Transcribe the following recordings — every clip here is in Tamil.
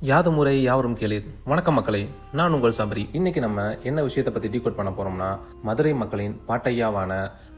யாது முறை யாவரும் கேளீர். வணக்கம் மக்களே, நான் உங்கள் சபரி. இன்னைக்கு நம்ம என்ன விஷயத்தை பத்தி டீகோட் பண்ண போறோம்னா, மதுரை மக்களின் பாட்டையாவான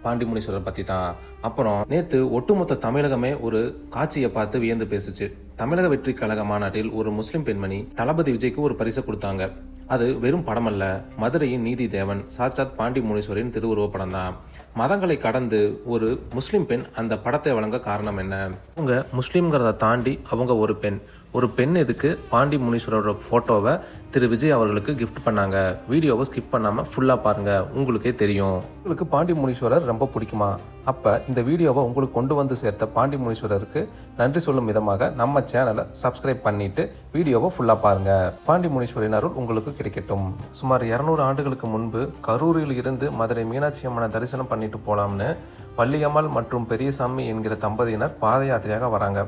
பாண்டிமுனீஸ்வரர் பத்தி தான். அப்புறம் நேத்து ஒட்டுமொத்த தமிழகமே ஒரு காட்சியை பார்த்து வியந்து பேசுச்சு. தமிழக வெற்றி கழக மாநாட்டில் ஒரு முஸ்லிம் பெண்மணி தளபதி விஜய்க்கு ஒரு பரிசு கொடுத்தாங்க. அது வெறும் படமல்ல, மதுரையின் நீதி தேவன் சாட்சாத் பாண்டிமுனீஸ்வரின் திருவுருவ படம் தான். மதங்களை கடந்து ஒரு முஸ்லிம் பெண் அந்த படத்தை வழங்க காரணம் என்ன? அவங்க முஸ்லிம்ங்கிறத தாண்டி அவங்க ஒரு பெண் எதுக்கு பாண்டிமுனீஸ்வரோட போட்டோவை திரு விஜய் அவர்களுக்கு கிஃப்ட் பண்ணாங்க? வீடியோவை ஸ்கிப் பண்ணாம ஃபுல்லா பாருங்க, உங்களுக்கே தெரியும். உங்களுக்கு பாண்டிமுனீஸ்வரர் ரொம்ப பிடிக்குமா? அப்ப இந்த வீடியோவை உங்களுக்கு கொண்டு வந்து சேர்த்த பாண்டிமுனீஸ்வரருக்கு நன்றி சொல்லும் விதமாக நம்ம சேனலை சப்ஸ்கிரைப் பண்ணிட்டு வீடியோவை ஃபுல்லா பாருங்க. பாண்டிமுனீஸ்வரின் அருள் உங்களுக்கு கிடைக்கட்டும். சுமார் 200 ஆண்டுகளுக்கு முன்பு கரூரில் இருந்து மதுரை மீனாட்சி அம்மனை தரிசனம் பண்ணிட்டு போலாம்னு வள்ளியம்மாள் மற்றும் பெரியசாமி என்கிற தம்பதியினர் பாத யாத்திரையாக வராங்க.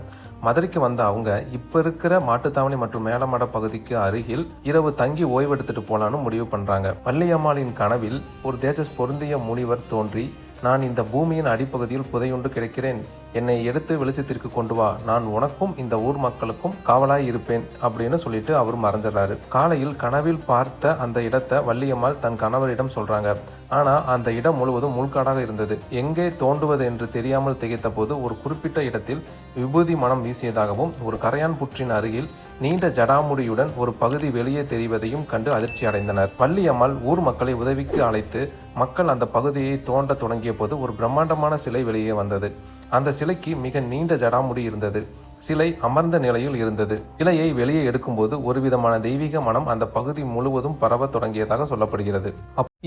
மதுரைக்கு வந்த அவங்க இப்ப இருக்கிற மாட்டுத்தாவணி மற்றும் மேலமட பகுதிக்கு அருகில் இரவு தங்கி ஓய்வெடுத்துட்டு போலான்னு முடிவு பண்றாங்க. வள்ளியம்மாளின் கனவில் ஒரு தேஜஸ் பொருந்திய முனிவர் தோன்றி, நான் இந்த பூமியின் அடிப்பகுதியில் புதையுண்டு கிடக்கிறேன், என்னை எடுத்து வெளிச்சத்திற்கு கொண்டு வா, நான் உனக்கும் இந்த ஊர் மக்களுக்கும் காவலாய் இருப்பேன் அப்படின்னு சொல்லிட்டு அவர் மறைஞ்சிடறாரு. காலையில் கனவில் பார்த்த அந்த இடத்தை வள்ளியம்மாள் தன் கணவரிடம் சொல்றாங்க. ஆனா அந்த இடம் முழுவதும் முள்காடாக இருந்தது. எங்கே தோண்டுவது என்று தெரியாமல் திகைத்த போது ஒரு குறிப்பிட்ட இடத்தில் விபூதி மனம் வீசியதாகவும் ஒரு கரையான் புற்றின் அருகில் நீண்ட ஜடாமுடியுடன் ஒரு பகுதி வெளியே தெரிவதையும் கண்டு அதிர்ச்சி அடைந்தனர். வள்ளியம்மாள் ஊர் மக்களை உதவிக்கு அழைத்து மக்கள் அந்த பகுதியை தோண்ட தொடங்கிய போது ஒரு பிரம்மாண்டமான சிலை வெளியே வந்தது. அந்த சிலைக்கு மிக நீண்ட ஜடாமுடி இருந்தது. சிலை அமர்ந்த நிலையில் இருந்தது. சிலையை வெளியே எடுக்கும்போது ஒரு விதமான தெய்வீக மனம் அந்த பகுதி முழுவதும் பரவ தொடங்கியதாக சொல்லப்படுகிறது.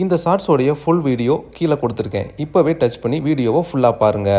இந்த ஷார்ட்ஸோடைய ஃபுல் வீடியோ கீழே கொடுத்துருக்கேன். இப்பவே டச் பண்ணி வீடியோவை ஃபுல்லா பாருங்க.